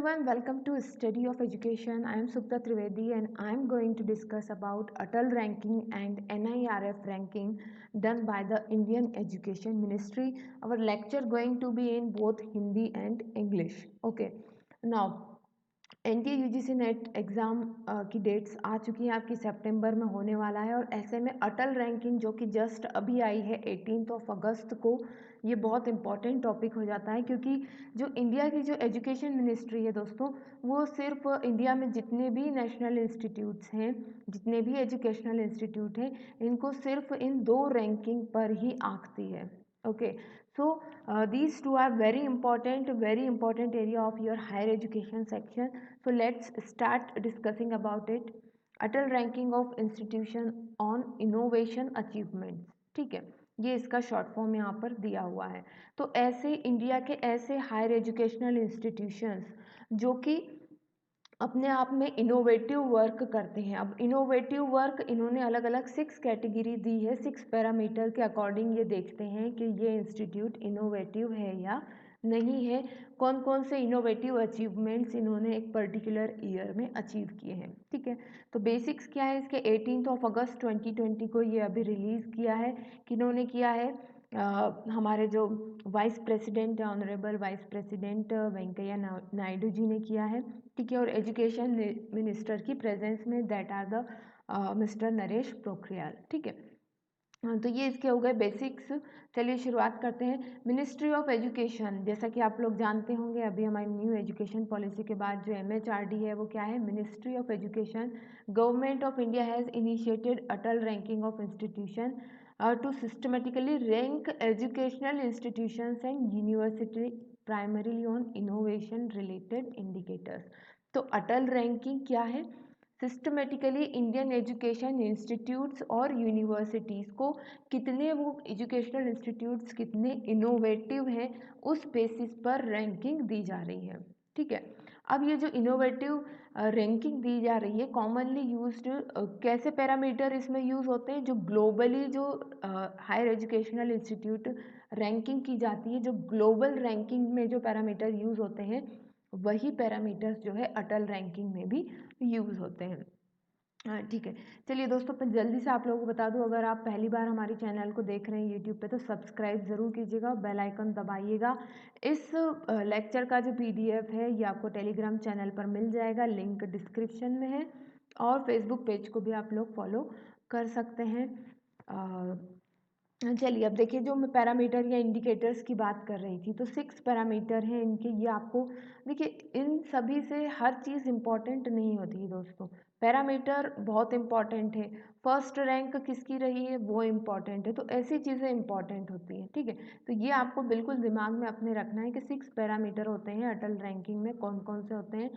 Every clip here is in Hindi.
Everyone, welcome to Study of Education. I am Supta Trivedi and I am going to discuss about Atal ranking and NIRF ranking done by the Indian Education Ministry. Our lecture going to be in both Hindi and English. Okay. Now, NTA UGC net exam की डेट्स आ चुकी हैं आपकी सितंबर में होने वाला है और ऐसे में अटल रैंकिंग जो कि जस्ट अभी आई है 18 अगस्त को, ये बहुत इंपॉर्टेंट टॉपिक हो जाता है क्योंकि जो इंडिया की जो एजुकेशन मिनिस्ट्री है दोस्तों, वो सिर्फ इंडिया में जितने भी नेशनल इंस्टीट्यूट्स हैं, जितने भी एजुकेशनल इंस्टीट्यूट हैं, इनको सिर्फ इन दो रैंकिंग पर ही आंकती है. Okay. So these two are very important area of your higher education section. So let's start discussing about it. Atal ranking of institution on innovation achievements. ठीक है, ये इसका शॉर्ट फॉर्म यहाँ पर दिया हुआ है. तो ऐसे इंडिया के ऐसे हायर एजुकेशनल इंस्टीट्यूशंस जो कि अपने आप में इनोवेटिव वर्क करते हैं. अब इनोवेटिव वर्क इन्होंने अलग अलग 6 कैटेगरी दी है. 6 पैरामीटर के अकॉर्डिंग ये देखते हैं कि ये इंस्टीट्यूट इनोवेटिव है या नहीं है. कौन कौन से इनोवेटिव अचीवमेंट्स इन्होंने एक पर्टिकुलर ईयर में अचीव किए हैं. ठीक है, तो बेसिक्स क्या है इसके. 18 अगस्त 2020 को ये अभी रिलीज़ किया है. किन्होंने किया है? हमारे जो vice president, honourable vice president Venkaiah Naidu ji ने किया है. ठीक है, और एजुकेशन मिनिस्टर की प्रेजेंस में, that are the mister Naresh Pokhriyal. ठीक है, तो ये इसके हो गए बेसिक्स. चलिए शुरुआत करते हैं. मिनिस्ट्री ऑफ एजुकेशन, जैसा कि आप लोग जानते होंगे, अभी हमारी न्यू एजुकेशन पॉलिसी के बाद जो MHRD है वो क्या है? Ministry of education. Government of India has initiated Atal ranking of institution to systematically rank educational institutions and university primarily on innovation related indicators. तो अटल रैंकिंग क्या है? सिस्टमेटिकली इंडियन एजुकेशन इंस्टीट्यूट्स और यूनिवर्सिटीज़ को कितने वो एजुकेशनल इंस्टीट्यूट्स कितने इनोवेटिव हैं उस बेसिस पर रैंकिंग दी जा रही है. ठीक है, अब ये जो इनोवेटिव रैंकिंग दी जा रही है, कॉमनली यूज्ड कैसे पैरामीटर इसमें यूज़ होते हैं? जो ग्लोबली जो हायर एजुकेशनल इंस्टीट्यूट रैंकिंग की जाती है, जो ग्लोबल रैंकिंग में जो पैरामीटर यूज़ होते हैं, वही पैरामीटर्स जो है अटल रैंकिंग में भी यूज़ होते हैं. हाँ ठीक है. चलिए दोस्तों, मैं जल्दी से आप लोगों को बता दूं, अगर आप पहली बार हमारे चैनल को देख रहे हैं यूट्यूब पे तो सब्सक्राइब ज़रूर कीजिएगा, बेल आइकन दबाइएगा. इस लेक्चर का जो PDF है ये आपको टेलीग्राम चैनल पर मिल जाएगा, लिंक डिस्क्रिप्शन में है, और फेसबुक पेज को भी आप लोग फॉलो कर सकते हैं. चलिए अब देखिए, जो मैं पैरामीटर या इंडिकेटर्स की बात कर रही थी, तो 6 पैरामीटर हैं इनके. ये आपको देखिए, इन सभी से हर चीज़ इम्पॉर्टेंट नहीं होती है दोस्तों. पैरामीटर बहुत इम्पॉर्टेंट है, फर्स्ट रैंक किसकी रही है वो इम्पॉर्टेंट है, तो ऐसी चीज़ें इम्पॉर्टेंट होती हैं. ठीक है, तो ये आपको बिल्कुल दिमाग में अपने रखना है कि 6 पैरामीटर होते हैं अटल रैंकिंग में. कौन कौन से होते हैं?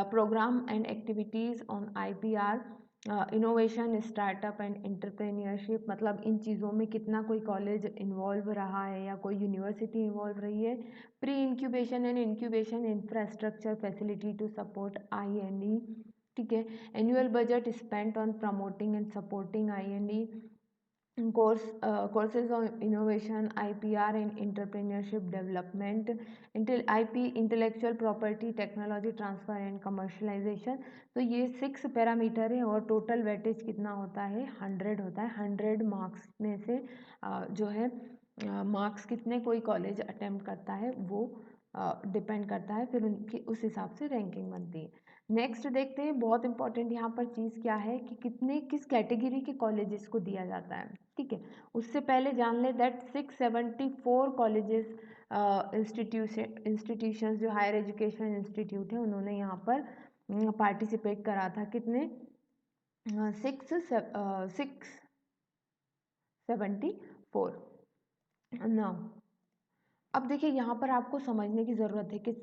Programme and activities on IPR, innovation, startup and entrepreneurship, मतलब इन चीज़ों में कितना कोई कॉलेज इन्वॉल्व रहा है या कोई यूनिवर्सिटी इन्वॉल्व रही है. Pre incubation and incubation infrastructure facility to support I&E. ठीक है, annual budget spent on promoting and supporting I&E. Courses on innovation, IPR and entrepreneurship development, IP, intellectual property, technology transfer and commercialization. तो ये 6 पैरामीटर है और टोटल वेटेज कितना होता है? 100 होता है. 100 मार्क्स में से जो है मार्क्स कितने कोई कॉलेज अटेम्प्ट करता है वो डिपेंड करता है, फिर उनकी उस हिसाब से रैंकिंग बनती है. नेक्स्ट देखते हैं, बहुत इंपॉर्टेंट यहाँ पर चीज़ क्या है कि कितने किस कैटेगरी के कॉलेजेस को दिया जाता है. ठीक है, उससे पहले जान ले दैट 674 कॉलेजेस इंस्टीट्यूशंस जो हायर एजुकेशन इंस्टीट्यूट है उन्होंने यहाँ पर पार्टिसिपेट करा था. कितने? 674. नाउ अब देखिए, यहाँ पर आपको समझने की ज़रूरत है कि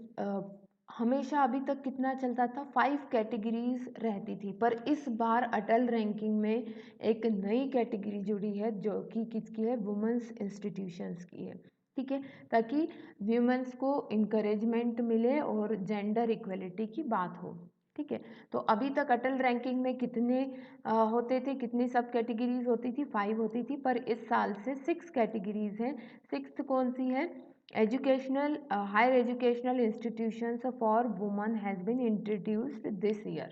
हमेशा अभी तक कितना चलता था? 5 कैटेगरीज रहती थी, पर इस बार अटल रैंकिंग में एक नई कैटेगरी जुड़ी है जो कि किसकी है? वुमेंस इंस्टीट्यूशंस की है. ठीक है, ताकि वुमेंस को इंकरेजमेंट मिले और जेंडर इक्वलिटी की बात हो. ठीक है, तो अभी तक अटल रैंकिंग में कितने होते थे, कितनी सब कैटेगरीज होती थी? 5 होती थी, पर इस साल से 6 कैटेगरीज हैं. 6th कौन सी है? educational higher educational institutions for women has been introduced this year.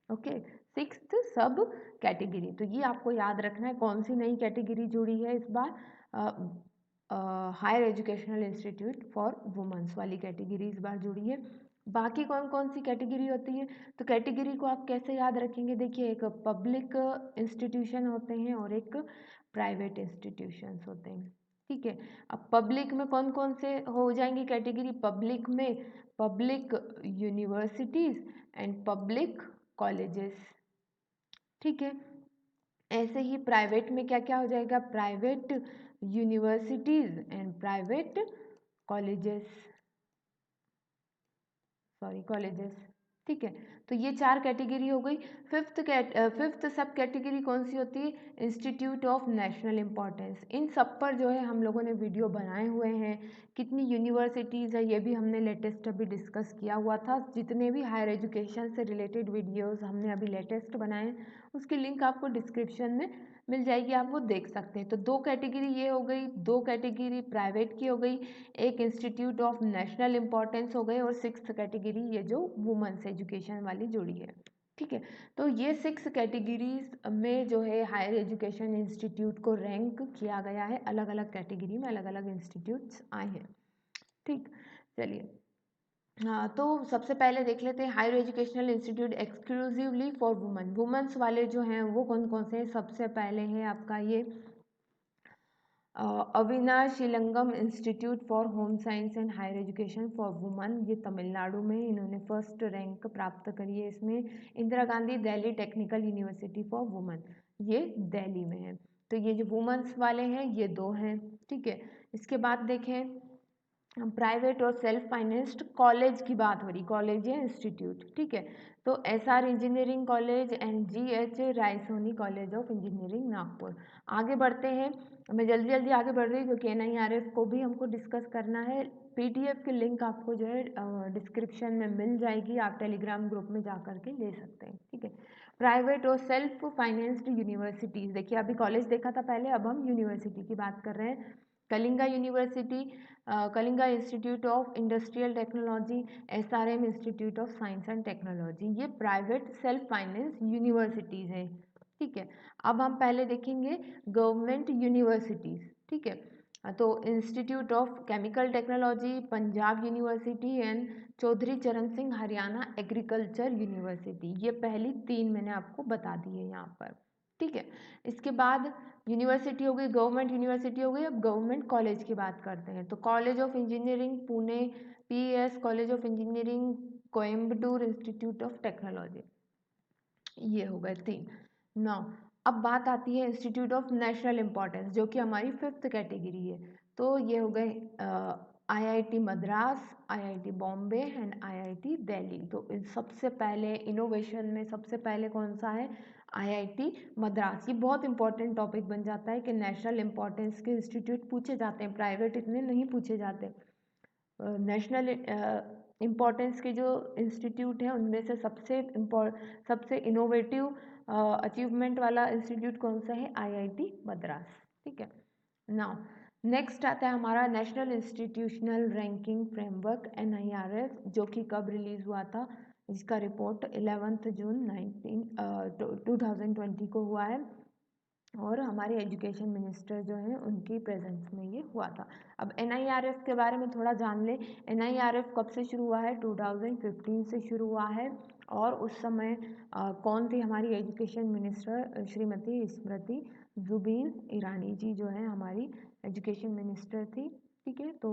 Okay, sixth सब कैटेगरी, तो ये आपको याद रखना है कौन सी नई कैटेगरी जुड़ी है इस बार। Higher educational institute for women's वाली कैटेगरी इस बार जुड़ी है। बाकी कौन कौन सी कैटेगरी होती है, तो कैटेगरी को आप कैसे याद रखेंगे, देखिए एक पब्लिक इंस्टीट्यूशन होते हैं और एक प्राइवेट इंस्टीट्यूशंस होते हैं, ठीक है। अब पब्लिक में कौन कौन से हो जाएंगे कैटेगरी, पब्लिक में public universities and public colleges, ठीक है। ऐसे ही प्राइवेट में क्या क्या हो जाएगा, private universities and private colleges, sorry colleges, ठीक है। तो ये चार कैटेगरी हो गई। फिफ्थ सब कैटेगरी कौन सी होती है, इंस्टीट्यूट ऑफ नेशनल इम्पोर्टेंस। इन सब पर जो है हम लोगों ने वीडियो बनाए हुए हैं, कितनी यूनिवर्सिटीज़ है ये भी हमने लेटेस्ट अभी डिस्कस किया हुआ था। जितने भी हायर एजुकेशन से रिलेटेड वीडियोस हमने अभी लेटेस्ट बनाए हैं उसकी लिंक आपको डिस्क्रिप्शन में मिल जाएगी, आप वो देख सकते हैं। तो दो कैटेगरी ये हो गई, दो कैटेगरी प्राइवेट की हो गई, एक इंस्टीट्यूट ऑफ नेशनल इम्पोर्टेंस हो गए, और सिक्स्थ कैटेगरी ये जो वुमेन्स एजुकेशन वाली जुड़ी है, ठीक है। तो ये 6 कैटेगरीज में जो है हायर एजुकेशन इंस्टीट्यूट को रैंक किया गया है, अलग अलग कैटेगरी में अलग अलग इंस्टीट्यूट्स आए हैं, ठीक। चलिए, हाँ, तो सबसे पहले देख लेते हैं higher educational institute exclusively for women, women's वाले जो हैं वो कौन कौन से हैं। सबसे पहले है आपका ये Avinashilingam institute for home science and higher education for women, ये तमिलनाडु में इन्होंने फर्स्ट रैंक प्राप्त करी है इसमें। Indira Gandhi Delhi technical university for women, ये दिल्ली में है। तो ये जो वुमेन्स वाले हैं ये दो हैं, ठीक है। इसके बाद देखें प्राइवेट और सेल्फ फाइनेंस्ड कॉलेज की बात हो रही, कॉलेज या इंस्टीट्यूट, ठीक है। तो SR engineering college and GH Raisoni college of engineering Nagpur. आगे बढ़ते हैं, मैं जल्दी जल्दी आगे बढ़ रही हूँ क्योंकि एनआईआरएफ को भी हमको डिस्कस करना है। पीडीएफ की लिंक आपको जो है डिस्क्रिप्शन में मिल जाएगी, आप टेलीग्राम ग्रुप में जा करके ले सकते हैं, ठीक है। प्राइवेट और सेल्फ फाइनेंस्ड यूनिवर्सिटीज़, देखिए अभी कॉलेज देखा था पहले, अब हम यूनिवर्सिटी की बात कर रहे हैं। Kalinga university, Kalinga institute of industrial technology, SRM institute of science and technology, ये प्राइवेट सेल्फ फाइनेंस यूनिवर्सिटीज़ हैं, ठीक है। अब हम पहले देखेंगे गवर्नमेंट यूनिवर्सिटीज़, ठीक है। तो Institute of Chemical Technology, Punjab University and Chaudhary Charan Singh Haryana agriculture university, ये पहली तीन मैंने आपको बता दी है यहाँ पर, ठीक है। इसके बाद यूनिवर्सिटी हो गई, गवर्नमेंट यूनिवर्सिटी हो गई। अब गवर्नमेंट कॉलेज की बात करते हैं, तो college of engineering Pune, PS college of engineering Coimbatore institute of technology, ये हो गए तीन। नौ, अब बात आती है इंस्टीट्यूट ऑफ नेशनल इम्पोर्टेंस जो कि हमारी फिफ्थ कैटेगरी है। तो ये हो गए IIT Madras, IIT Bombay and IIT Delhi. तो इन सबसे पहले इनोवेशन में सबसे पहले कौन सा है, आईआईटी मद्रास। ये बहुत इंपॉर्टेंट टॉपिक बन जाता है कि नेशनल इम्पोर्टेंस के इंस्टीट्यूट पूछे जाते हैं, प्राइवेट इतने नहीं पूछे जाते। नेशनल इम्पोर्टेंस के जो इंस्टीट्यूट हैं उनमें से सबसे इनोवेटिव अचीवमेंट वाला इंस्टीट्यूट कौन सा है, आईआईटी मद्रास, ठीक है। नाउ नेक्स्ट आता है हमारा national institutional ranking framework NIRF, जो कि कब रिलीज़ हुआ था, इसका रिपोर्ट 11 जून 2020 को हुआ है, और हमारे एजुकेशन मिनिस्टर जो हैं उनकी प्रेजेंस में ये हुआ था। अब एनआईआरएफ के बारे में थोड़ा जान लें। एनआईआरएफ कब से शुरू हुआ है, 2015 से शुरू हुआ है, और उस समय कौन थी हमारी एजुकेशन मिनिस्टर, श्रीमती स्मृति जुबिन ईरानी जी जो है हमारी एजुकेशन मिनिस्टर थी, ठीक है। तो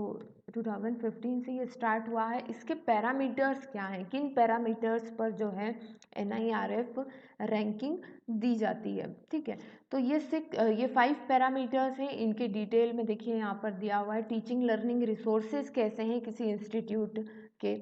2015 से ये स्टार्ट हुआ है। इसके पैरामीटर्स क्या हैं, किन पैरामीटर्स पर जो है एनआईआरएफ रैंकिंग दी जाती है, ठीक है। तो ये 5 पैरामीटर्स हैं, इनके डिटेल में देखिए यहाँ पर दिया हुआ है। टीचिंग लर्निंग रिसोर्सेज कैसे हैं किसी इंस्टीट्यूट के,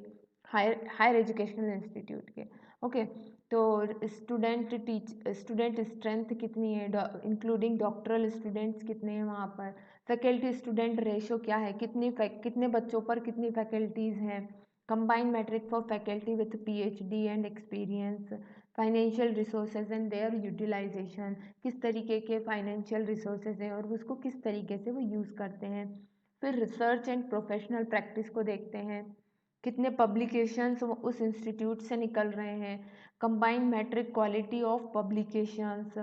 हायर एजुकेशनल इंस्टीट्यूट के, ओके। तो स्टूडेंट स्ट्रेंथ कितनी है, इंक्लूडिंग डॉक्टरल स्टूडेंट्स कितने हैं वहाँ पर, फैकल्टी स्टूडेंट रेशो क्या है, कितने बच्चों पर कितनी फैकल्टीज़ हैं, combined metric for faculty with PhD and experience, financial resources and their utilisation, किस तरीके के फाइनेंशियल रिसोर्सेज हैं और उसको किस तरीके से वो यूज़ करते हैं, फिर रिसर्च एंड प्रोफेशनल प्रैक्टिस को देखते हैं, कितने पब्लिकेशंस उस इंस्टीट्यूट से निकल रहे हैं, combined metric quality of publications,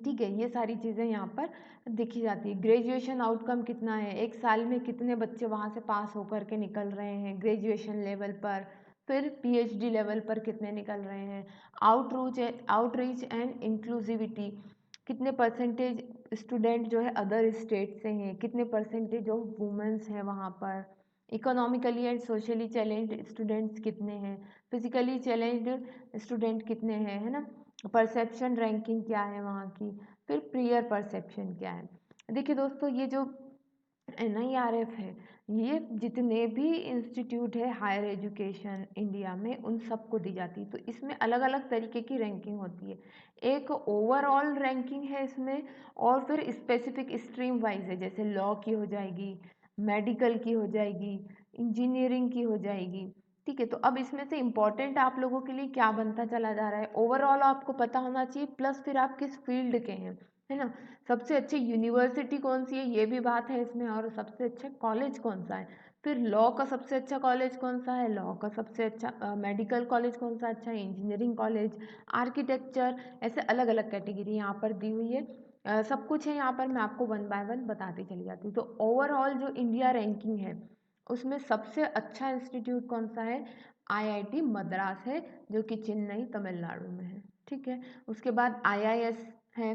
ठीक है, ये सारी चीज़ें यहाँ पर देखी जाती है। ग्रेजुएशन आउटकम कितना है, एक साल में कितने बच्चे वहाँ से पास होकर के निकल रहे हैं ग्रेजुएशन लेवल पर, फिर पीएचडी लेवल पर कितने निकल रहे हैं। आउटरीच एंड इंक्लूसिविटी, कितने परसेंटेज स्टूडेंट जो है अदर स्टेट से हैं, कितने परसेंटेज ऑफ वुमेंस हैं वहाँ पर। Economically and socially challenged students कितने हैं, फिजिकली चैलेंज्ड स्टूडेंट कितने हैं, है ना। परसेप्शन रैंकिंग क्या है वहाँ की, फिर प्रियर परसेप्शन क्या है। देखिए दोस्तों, ये जो NIRF है, ये जितने भी इंस्टीट्यूट है हायर एजुकेशन इंडिया में उन सबको दी जाती है। तो इसमें अलग अलग तरीके की रैंकिंग होती है। एक ओवरऑल रैंकिंग है इसमें, और फिर स्पेसिफिक स्ट्रीम वाइज है, जैसे लॉ की हो जाएगी, मेडिकल की हो जाएगी, इंजीनियरिंग की हो जाएगी, ठीक है। तो अब इसमें से इम्पॉर्टेंट आप लोगों के लिए क्या बनता चला जा रहा है, ओवरऑल आपको पता होना चाहिए, प्लस फिर आप किस फील्ड के हैं, है ना। सबसे अच्छी यूनिवर्सिटी कौन सी है ये भी बात है इसमें, और सबसे अच्छा कॉलेज कौन सा है, फिर लॉ का सबसे अच्छा कॉलेज कौन सा है, लॉ का सबसे अच्छा मेडिकल कॉलेज कौन सा अच्छा है, इंजीनियरिंग कॉलेज, आर्किटेक्चर, ऐसे अलग अलग कैटेगरी यहाँ पर दी हुई है। सब कुछ है यहाँ पर, मैं आपको वन बाय वन बताती चली जाती हूँ। तो ओवरऑल जो इंडिया रैंकिंग है उसमें सबसे अच्छा इंस्टीट्यूट कौन सा है, IIT मद्रास है, जो कि चेन्नई तमिलनाडु में है, ठीक है। उसके बाद IIS है,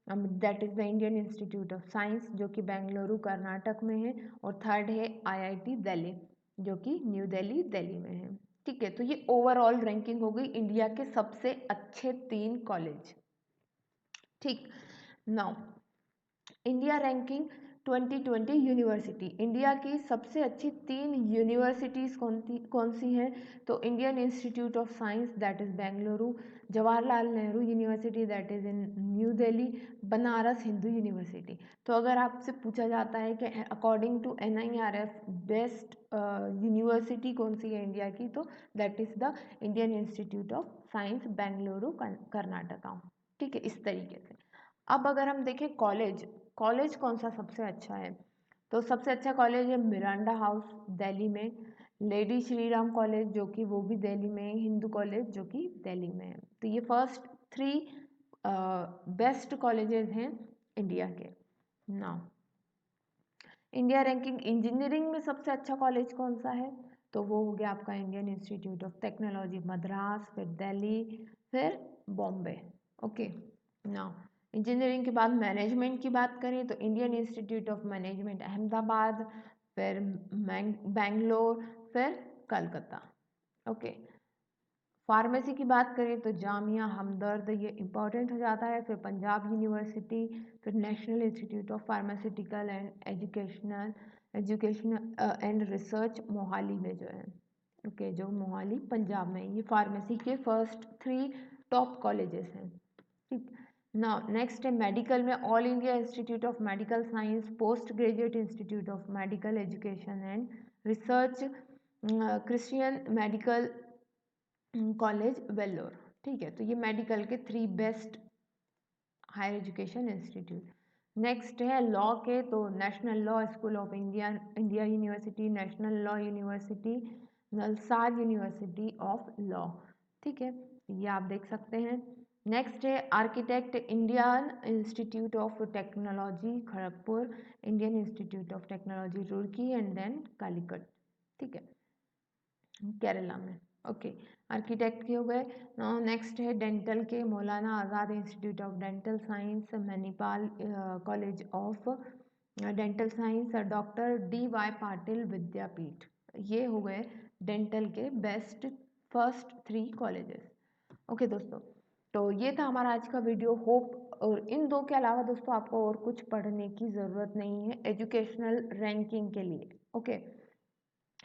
that is the Indian institute of science, जो कि बेंगलुरु कर्नाटक में है। और थर्ड है IIT दिल्ली, जो कि न्यू दिल्ली दिल्ली में है, ठीक है। तो ये ओवरऑल रैंकिंग हो गई इंडिया के सबसे अच्छे 3 कॉलेज, ठीक। Now India ranking 2020 university, India की सबसे अच्छी 3 यूनिवर्सिटीज़ कौन सी हैं, तो Indian institute of Science that is Bengaluru, Jawaharlal Nehru University that is in New Delhi, Banaras Hindu University. तो अगर आपसे पूछा जाता है कि according to NIRF best university कौन सी है इंडिया की, तो that is the Indian institute of Science Bengaluru Karnataka, ठीक है, इस तरीके से। अब अगर हम देखें कॉलेज, कॉलेज कौन सा सबसे अच्छा है, तो सबसे अच्छा कॉलेज है मिरांडा हाउस दिल्ली में, लेडी श्री राम कॉलेज जो कि वो भी दिल्ली में है, हिंदू कॉलेज जो कि दिल्ली में है। तो ये फर्स्ट 3 बेस्ट कॉलेजेस हैं इंडिया के। नाउ इंडिया रैंकिंग इंजीनियरिंग में सबसे अच्छा कॉलेज कौन सा है, तो वो हो गया आपका Indian institute of technology Madras, फिर दिल्ली, फिर बॉम्बे, ओके। नाउ इंजीनियरिंग के बाद मैनेजमेंट की बात करें तो Indian institute of management Ahmedabad, फिर बेंगलोर, फिर कलकत्ता, ओके। फार्मेसी की बात करें तो जामिया हमदर्द, ये इम्पॉर्टेंट हो जाता है, फिर पंजाब यूनिवर्सिटी, फिर national institute of pharmaceutical and education and research Mohali में जो है, ओके, जो मोहाली पंजाब में है। ये फार्मेसी के फर्स्ट 3 टॉप कॉलेजेस हैं, ठीक। नाउ नेक्स्ट है मेडिकल में all India institute of medical science, post graduate institute of medical education and research, Christian medical college Vellore, ठीक है। तो ये मेडिकल के 3 best higher education institute. Next है लॉ के, तो national law school of India university, national law university, NALSAR university of law, ठीक है, ये आप देख सकते हैं। नेक्स्ट है architect, Indian institute of technology Kharagpur, Indian institute of Technology Roorkee and then Calicut, ठीक है, केरला में, ओके। आर्किटेक्ट के हो गए। नाउ नेक्स्ट है डेंटल के, Maulana Azad institute of dental science, Manipal college of dental science, doctor DY Patil Vidyapeeth, ये हो गए डेंटल के बेस्ट फर्स्ट 3 कॉलेजेस, ओके दोस्तों। तो ये था हमारा आज का वीडियो। होप, और इन 2 के अलावा दोस्तों आपको और कुछ पढ़ने की ज़रूरत नहीं है एजुकेशनल रैंकिंग के लिए, ओके।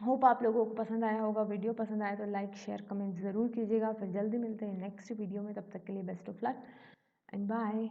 होप आप लोगों को पसंद आया होगा। वीडियो पसंद आया तो लाइक शेयर कमेंट ज़रूर कीजिएगा। फिर जल्दी मिलते हैं नेक्स्ट वीडियो में, तब तक के लिए best of luck and bye.